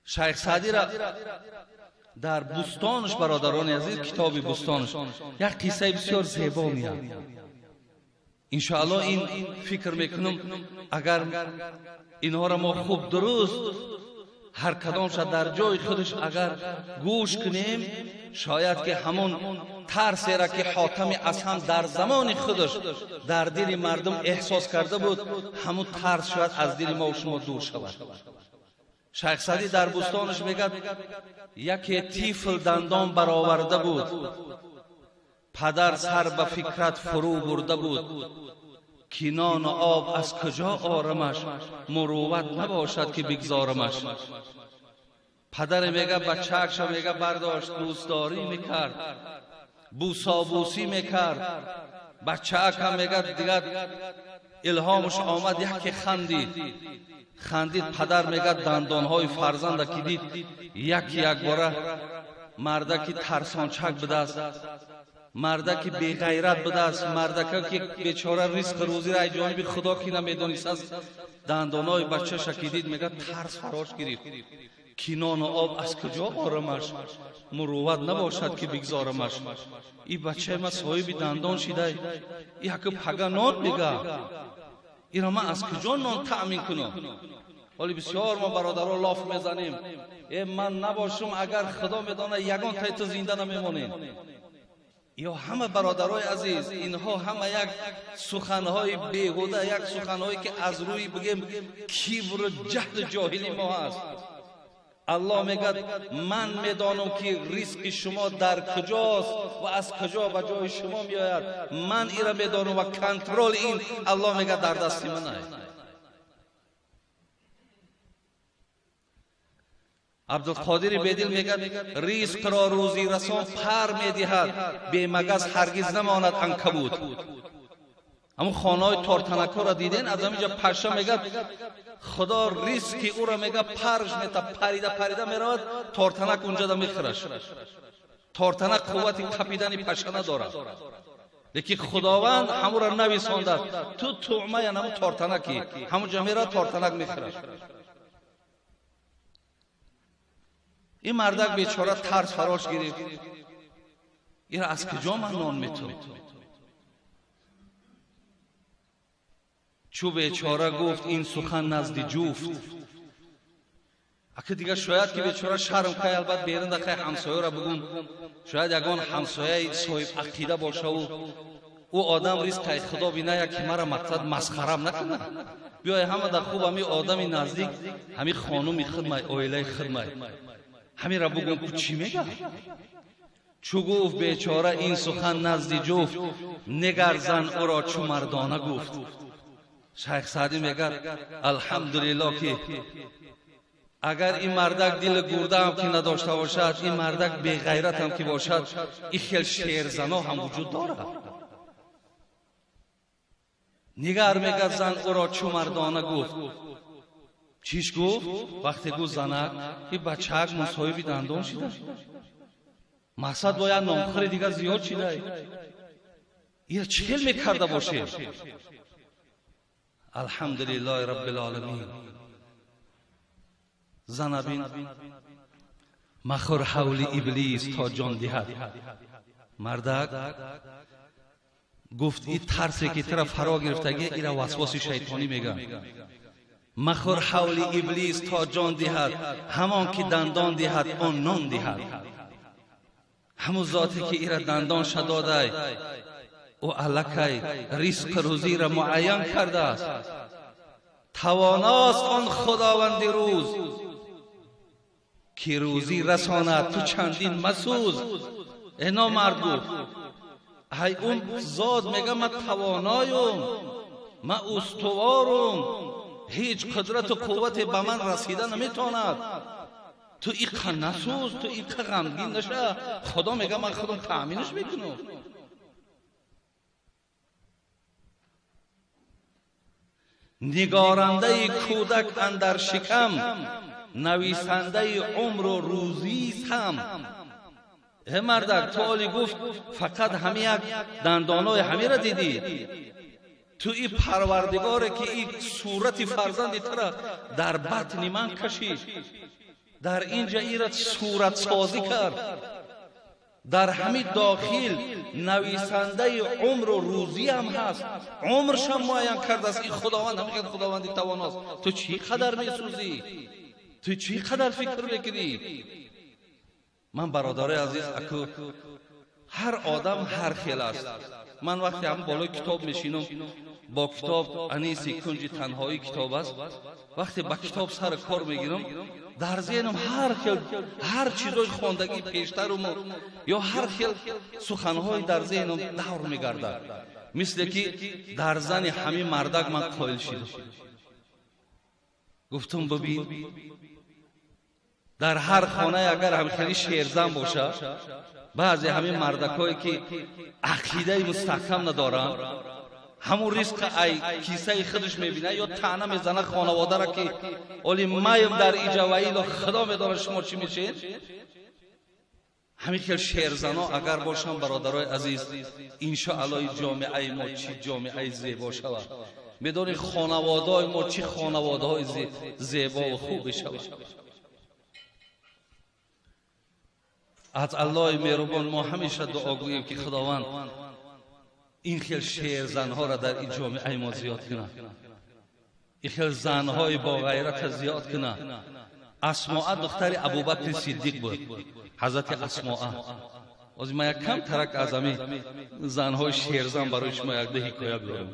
شیخ سعدی را در بستانش، برادران عزیز، کتاب بستانش یک قصه بسیار زیبا میاد. انشاءالله این فکر میکنم اگر اینها را ما خوب درست هر کدامش در جای خودش اگر گوش کنیم، شاید که همون ترسی را که حاتم اصحم در زمان خودش در دل مردم احساس کرده بود، همون ترس شاید از دل ما و شما دور شود. شیخ سعدی در بستانش میگه یکی طفل دندان برآورده بود، پدر سر به فکرت فرو برده بود، کنان آب از کجا آرمش، مروت نباشد که بگذارمش. پدر میگه بچه‌اش میگه برداشت دوستداری میکرد، بوسابوسی میکرد. بچه‌اش هم میگه دیگه الهامش آمد یکی خندید. پدر میگه دندانهای فرزند که دید یک باره مرده که ترسانچک بده است، مرده که بی غیرت بده است، مرده که بیچاره رزق روزی را از جانب خدا که نمیدونست است، دندانهای بچه شکیدید میگه ترس فراش گرفت، کنان و آب از کجا آرمش، مروت نباشد که بگذارمش. این بچه ما صاحب دندان شده، یک پگا نان میگه، این ما از کجا نان تأمین کنم؟ ولی بسیار ما برادران لاف میزنیم، من نباشم اگر خدا میدانه یگان تای تو زنده نمیمونیم. یا همه برادرای عزیز، اینها همه یک سخنهای بیهوده، یک سخنهایی که از روی بگیم کبر و جهل جاهلی ما هست. الله میگه من میدانم که رزق شما در کجاست و از کجا به جای شما میآید، من این را میدانم و کنترل این الله میگه در دست من است. عبدالقادر بیدل میگه رزق را روزی رسان پر میدهد، بی مگس هرگز نماند عنکبوت. همون خانه‌های تارتنک‌ها را دیدین؟ از همینجا پشه میگه خدا رزقی او را میگه پرش میته، پریده میرود، تارتنک اونجا دا میخرش. تارتنک قوت قپیدن پشه نداره، لیکن خداوند همون را نویسانده. تو طعمه یعنی همون تارتنکی، همون جا میرود تارتنک میخرش. این مردک بیچاره ترس فراش گرفت، این را از کجا من نان میتونم؟ چو بیچاره گفت این سخن نزد جفت. اگه دیگه شاید که بیچاره شرم که البته بیرون دقیق همسایه را بگون، شاید یگان همسایه صاحب عقیده باشه و او آدم رزق خدا بینه که مرا مقصد مسخرم نکنه، بیای همه در خوب همی آدمی نزدیک، همی خانومی خدمت، اویله خدمت، همین را بگون که چی میگه؟ چو گفت بیچاره این سخن نزد جفت، نگر زن او را چو مردانه گفت. شیخ سعدی میگه الحمدلله که اگر این مردک دل گرده هم که نداشته باشد، این مردک بی غیرت هم که باشد، این خیل شیرزنا هم وجود داره. نگر میگه زن او را چو مردانه گفت. چیش گفت؟ وقتی گفت زنک این بچه‌ک مصاحب دندان شده، مقصد باید نامخوری دیگه زیاد شده، این چه علمی کرده باشه؟ الحمدلله رب العالمین. زنبین مخور حول ابلیس تا جان دهد. مردک گفت این ترسی که طرف فرا گرفتگی این را وسواس شیطانی میگن. مخور حول ابلیس تا جان دهد، همان که دندان دهد آن نان دهد. همون ذاتی که این را دندان شداده او الکی رزق روزی را معین کرده است. تواناست آن خداوند روز که روزی رساند، تو چندین مسوز. اینا مرد گفت های اون ذات میگه من توانایم، من استوارم، هیچ قدرت و قوت به من رسیده نمیتواند. تو این نسوز، تو این غمگین نشه. خدا میگه من خودم تأمینش میکنم. نگارنده کودک اندر شکم، نویسنده عمر و روزی هم. مردک تو عالی گفت فقط همین یک دندانای همین را دیدی، تو این پروردگاره که این صورت فرزند ترا در بطن من کشید، در اینجا ایراد صورت سازی کرد. در همین داخل نویسنده عمر و روزی هم هست، عمرش هم معین کرده است. این خداوند همین خداوندی تواناست. تو چی قدر میسوزی؟ تو چی قدر فکر میکنی؟ من برادر عزیز اکو هر آدم هر خیل است. من وقتی هم بالای کتاب میشینم با کتاب انیسی کنج تنهایی کتاب است، وقتی با کتاب سر کار میگیرم در ذهنم هر چیزای خواندگی پیشترم یا هر خیل سخنهای در ذهنم دور میگردد، مثل که در زن همین مردک من قائل شدم. گفتم ببین در هر خانه اگر همخیلی شیرزن باشه، بعضی همین مردکایی که عقیده مستحکم ندارن، همون ریسک ای کیسه خودش میبینه یا طعنه میزنه خانواده را که اولی مایم در ایجا و ایلا خدا میدانه شما چی میشین. همین که شیرزنا اگر باشن برادرای عزیز، انشاءالله جامعه ما چی جامعه زیبا شود. میدونی خانواده ما چی خانواده های زیبا و خوب شود. از الله مهربان ما همیشه دعا گوییم که خداوند این خیل شیر زنها را در این جامعه ما زیاد کنه، این خیل زنهای با غیرت زیاد کنه. اسماء دختر ابوبکر صدیق بود، حضرت اسماء. از ما یک کم ترک از همین زنهای شیرزن برای شما یک ده حکایت دارم.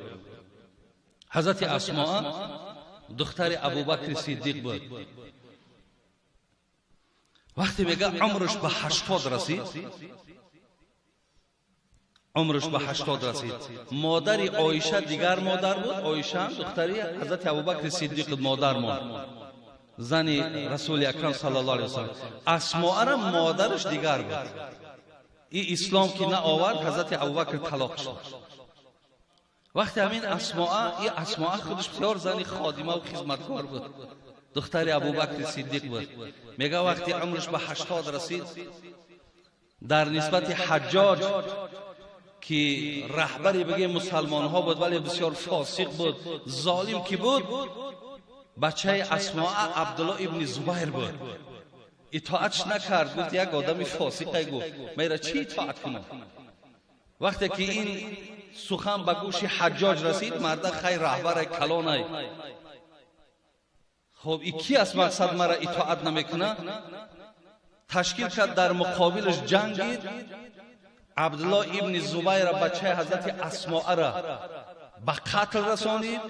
حضرت اسماء دختر ابوبکر صدیق بود. وقتی میگه عمرش به 80 رسید، عمرش به 80 رسید، مادر عایشه دیگر مادر بود. عایشه دختری حضرت ابوبکر صدیق مادر ماند، زن رسول اکرم صلی الله علیه و سلم. اسماء را مادرش دیگر بود. این اسلام که نه آورد، حضرت ابوبکر طلاق شد. وقتی همین اسماء خودش بسیار زنی خادمه و خدمتکار بود، دختر ابوبکر صدیق بود. میگه وقتی عمرش به 80 رسید، در نسبت حجاج که رهبری بگه مسلمان ها بود ولی بسیار فاسق بود، ظالم کی بود، بچه اسماء عبدالله ابن زبیر بود. اطاعتش نکرد، گفت یک آدمی فاسقه، گفت میره چی اطاعت کنم. وقتی که این سخن به گوش حجاج رسید، مرد خیر رهبر کلانه، خب این کی از مقصد مرا اطاعت نمیکنه؟ تشکیل کرد در مقابلش جنگید. عبدالله ابن زبیر بچه حضرت اسماء را به قتل رسانید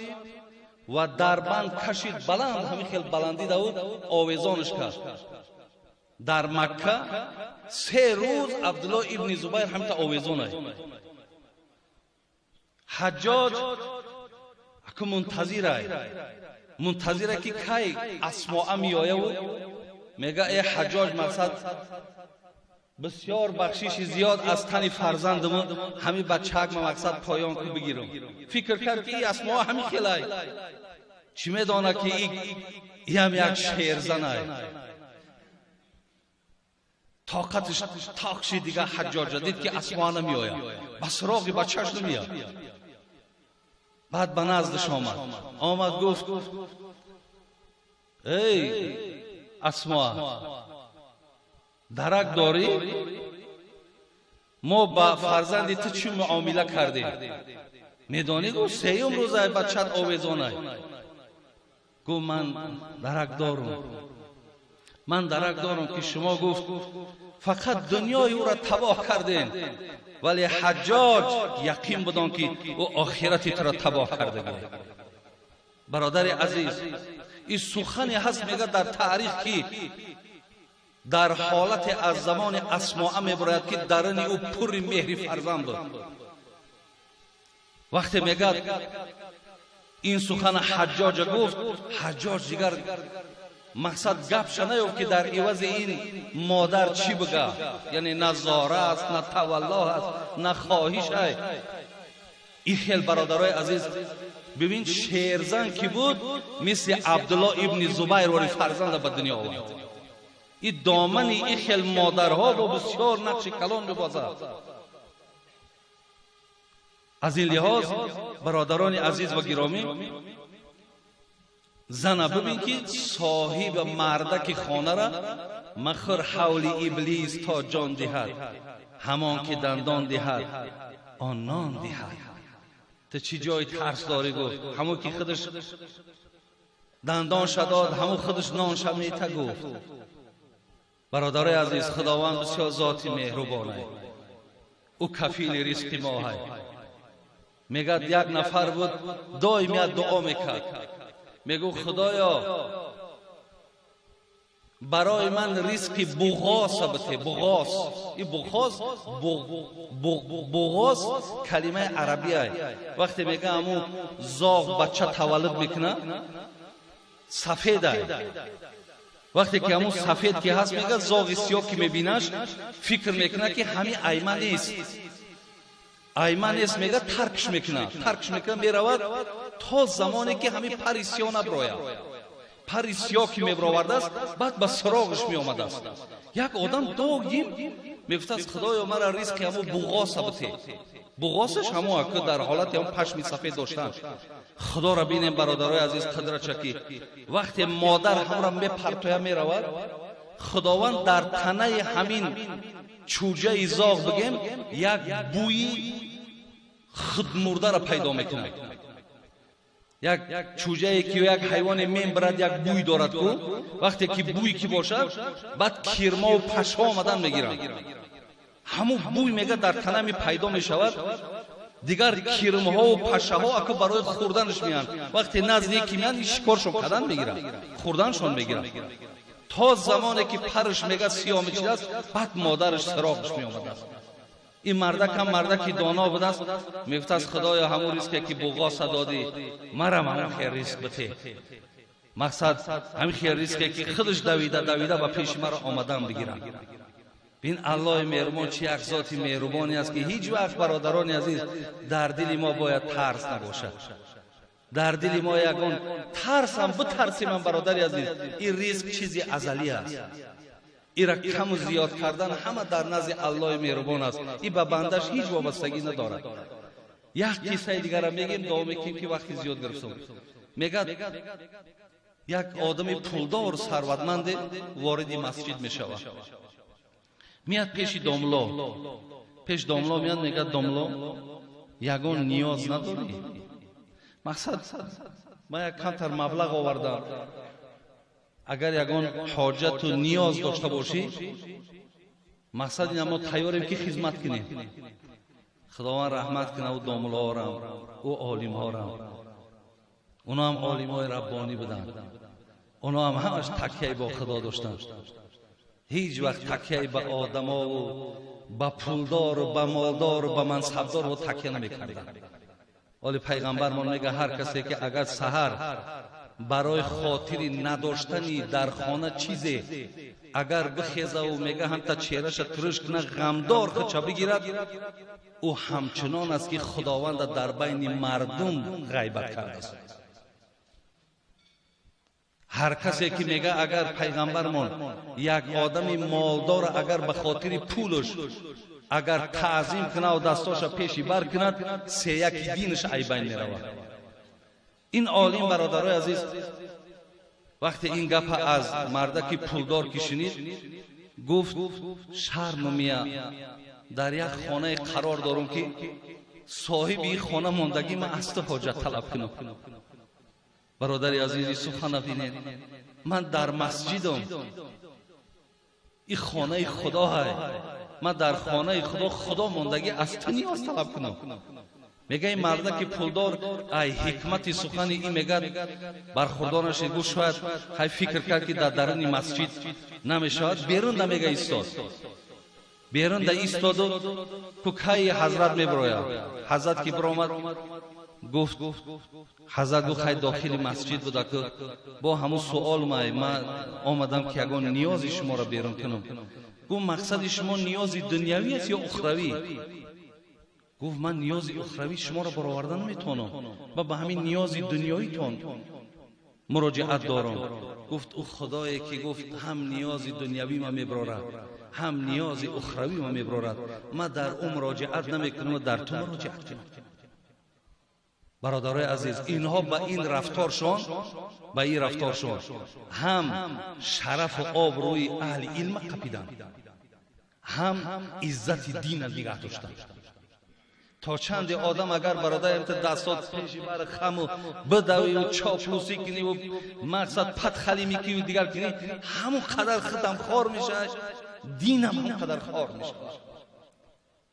و در بند کشید. بلند، همین خیلی بلندی داود، آویزانش کرد. در مکه 3 روز عبدالله ابن زبیر همین آویزانه. حجاج اکو منتظره که کی اسماء می آیه و میگه ای حجاج، مقصد بسیار بخشش زیاد از تن فرزندم، همین بچه‌ک من مقصد پایان کو بگیرم. فکر کرد که این اسماء همین خیلی چی میدانه که این هم یک شیرزنه. طاقتش تاخش دیگه حجاج دید که اسماء نمی آیه، بس راقی بچهش نمیاد. بعد به نزدش آمد گفت ای اسماء، درک داری؟ ما با فرزندی تو چی معامله کردیم؟ میدانی؟ گفت 3 روزه بچت آویزانه. گفت من درک دارم که شما گفت فقط دنیای او را تباه کردین، ولی حجاج یقین بدان که او آخرتی تو را تباه کرده بود. برادر عزیز، این سخنی هست میگه در تاریخ که در حالت از زمان اسماء میبراید که درون او پر مهر فرزند بود. وقتی میگه این سخن حجاج گفت، حجاج دیگر مقصد گپ شنه که در عوض این مادر چی بگه، یعنی نه زاره است، نه تولا است، نه خواهش است. این خیل برادرای عزیز، ببین شیرزن کی بود، مثل عبدالله ابن زبیر ولی فرزند به دنیا آورد. این دامن این خیل مادرها با بسیار نقش کلان میبازد. از این لحاظ برادران عزیز و گرامی، زن ببین که صاحب مردک خانه را مخر حول ابلیس تا جان دهد، همان که دندان دهد آن نان دهد. تو چی جای ترس داری گفت؟ همون که خودش دندان شداد همون خودش نان شمیته گفت. برادرای عزیز، خداوند بسیار ذاتی مهربانه، او کفیل رزق ما ہے. میگه یک نفر بود دائما دعا میکرد، میگو خدایا برای من رزق بغاس بده. بغاس، این بغاس کلمه عربی است. وقتی میگه همون زاغ بچه تولد میکنه سفید است. وقتی که همون سفید که هست میگه زاغ سیاه که میبینش فکر میکنه که همین ایمن نیست. ایمن نیست، میگه ترکش میکنه میرود تا زمانی که همین پر سیاه نبراید. پر سیاه که میبراورده است بعد به سراغش میآمده است. یک آدم داغیم میگفت است خدایا مرا رزق همون بغاس بده. بغاسش همون که در حالت همون پشم سفید داشتن. خدا را بینیم برادرای عزیز قدرت چکی. وقتی مادر هم را میپرتویه میرود، خداوند در تنه همین چوجه زاغ بگیم یک بوی خودمرده را پیدا میکنه. یک چوجه که یک حیوان مین برد یک بوی دارد کو، وقتی که بوی کی باشد بعد کیرما و پشها آمدن میگیرن. همون بوی میگه در تنه می پیدا میشود. دیگر کیرمها و پشها اکو برای خوردنش میان. وقتی نزد یکی میان شکارشون کردن میگیرن، خوردنشون میگیرن تا زمانی که پرش میگه سیاه میشده است بعد مادرش سراغش میآمده است. این مردک هم مردکی دانا بوده است. میگفت است خدایا همون رزقی که بغاس دادی مرا همون خیر رزق بده. مقصد همین خیر رزقی که خودش دویده به پیش مرا آمدن بگیرن. بین الله مهربان چه یک ذات مهربانی است که هیچ وقت برادران عزیز در دل ما باید ترس نباشد. در دل ما یگان ترس هم بترسیم برادر عزیز. این رزق چیزی ازلی است. این را کم و زیاد کردن همه در نزد الله مهربان است. این به بندش هیچ وابستگی ندارد. یک قصه دیگر را میگیم دوام میکنیم که وقتی زیاد گرفتم. میگه یک آدم پولدار ثروتمند وارد مسجد میشود، میاد پیش داملا میاد میگه داملا یگان نیاز نداری؟ مقصد من یک کمتر مبلغ آوردم، اگر یگان حاجت و نیاز داشته باشی مقصد این ما تیاریم که خدمت کنیم. خداوند رحمت کنه او داملا ها را او عالم ها را، اونا هم عالم های ربانی بدن، اونا هم همش تکیه با خدا داشتن. هیچ وقت تکیه به آدم ها و به پولدار و به مالدار و به منصبدار و تکیه نمی کردن. ولی پیغمبر من میگه هر کسی که اگر سحر برای خاطر نداشتنی در خانه چیزی اگر بخیزه و میگه هم تا چهرش ترش کنه غمدار خچه بگیرد، او همچنان است که خداوند در بین مردم غیبت کرده است. هر کسی که میگه اگر پیغمبرمون یک آدم مالدار اگر به خاطر پولش اگر تعظیم کنه و دستاش پیشی بر کند سه یک دینش عیبین میرود. این عالم برادرای عزیز وقتی این گپ از مردکی پولدار که شنید گفت شرم میاد در یک خانه قرار دارم که صاحب این خانه ماندگی من است حاجت طلب کنم. برادر عزیزی سخن بینید، من در مسجدم، این خانه خدا ہے، من در خانه خدا ماندگی است نیاز طلب کنم. میگه این مرده که پولدار ای حکمت سخن این میگه برخوردارش گوش شاید خیلی فکر کرد که در درون مسجد نمیشود، بیرون نمیگه ایستاد، بیرون در ایستاد و کوکای حضرت میبراید. حضرت که برآمد گفت حضرت گفت خیلی داخل مسجد بوده که با همون سوال من آمدم که یگان نیاز شما را بیرون کنم. گفت مقصد شما نیاز دنیوی است یا اخروی؟ گفت من نیاز اخروی شما را برآوردن نمیتونم، من به همین نیاز دنیایی تون مراجعت دارم. گفت او خدایی که گفت هم نیاز دنیوی من میبرارد هم نیاز اخروی من میبرارد، من در اون مراجعت نمیکنم و در تو مراجعت کنم. برادرای عزیز، اینها با این رفتارشون هم شرف و آبروی اهل علم قپیدن، هم عزت دین نگه داشتن. تا چند آدم اگر برادر دستات پیشی بر خم و بدوی و چاپلوسی کنی و مقصد پدخلی میکنی و دیگر کنی، همون قدر خدم خار میشه، دین همون قدر خار میشه.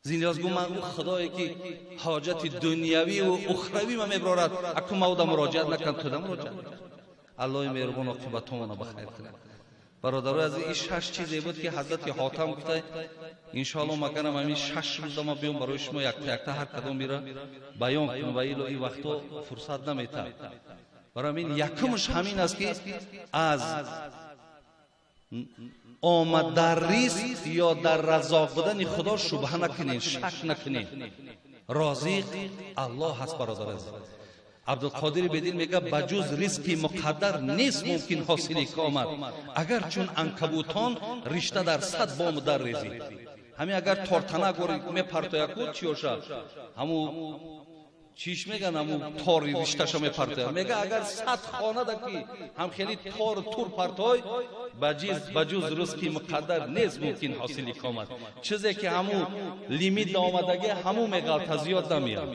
زیندیاز گو من او خدایی که حاجت دنیاوی و اخروی من میبرارد اکو مودا مراجعت نکن، تو دا مراجعت الله مهربان عاقبتمون بخیر کنه. برادرای از این 6 چیزی بود که حضرت حاتم گفته ان شاء الله مگرم همین 6 روز ما بیام برای شما یک تا هر کدوم میره بیان کنم و این وقتا فرصت نمیته. برای همین یکمش همین است که از آمد در ریزق یا در رزاق بودن خدا شبهه نکنین، شک نکنین. رازق الله هست برادر عزیز. عبدالقادر بدین میگه بجز رزق مقدر نیست ممکن حاصل کامت، اگر چون عنکبوتان رشته در 100 بام در ریزی. همین اگر تورتنا گوری میپرتویا کو چیوشا همو چیش میگن همو تاری رشتهشو میپرتویا، میگه اگر 100 خانه دکی هم خیلی تار تور پرتوی بجز رزق مقدر نیست ممکن حاصل کامت. چیزی که همو لیمیت آمدگی همو میگه زیاد نمیاد.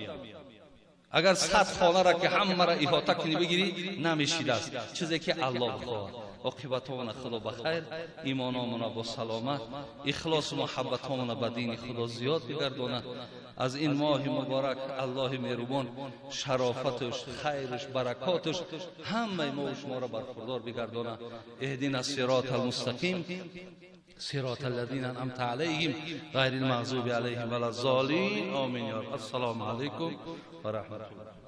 اگر 100 خانه را که همه را احاطه کنی بگیری نمیشیده است. چیزی که الله بخواد. عاقبتمون خدا بخیر، ایمانمون با سلامت، اخلاص و محبتمون به دین خدا زیاد بگردونه. از این ماه مبارک الله مهربان شرافتش، خیرش، برکاتش همه ما و شما را برخوردار بگردونه. اهدنا الصراط المستقیم صراط الذين انعمت عليهم غير المغضوب عليهم ولا الضالين آمين. السلام علیکم و رحمت الله.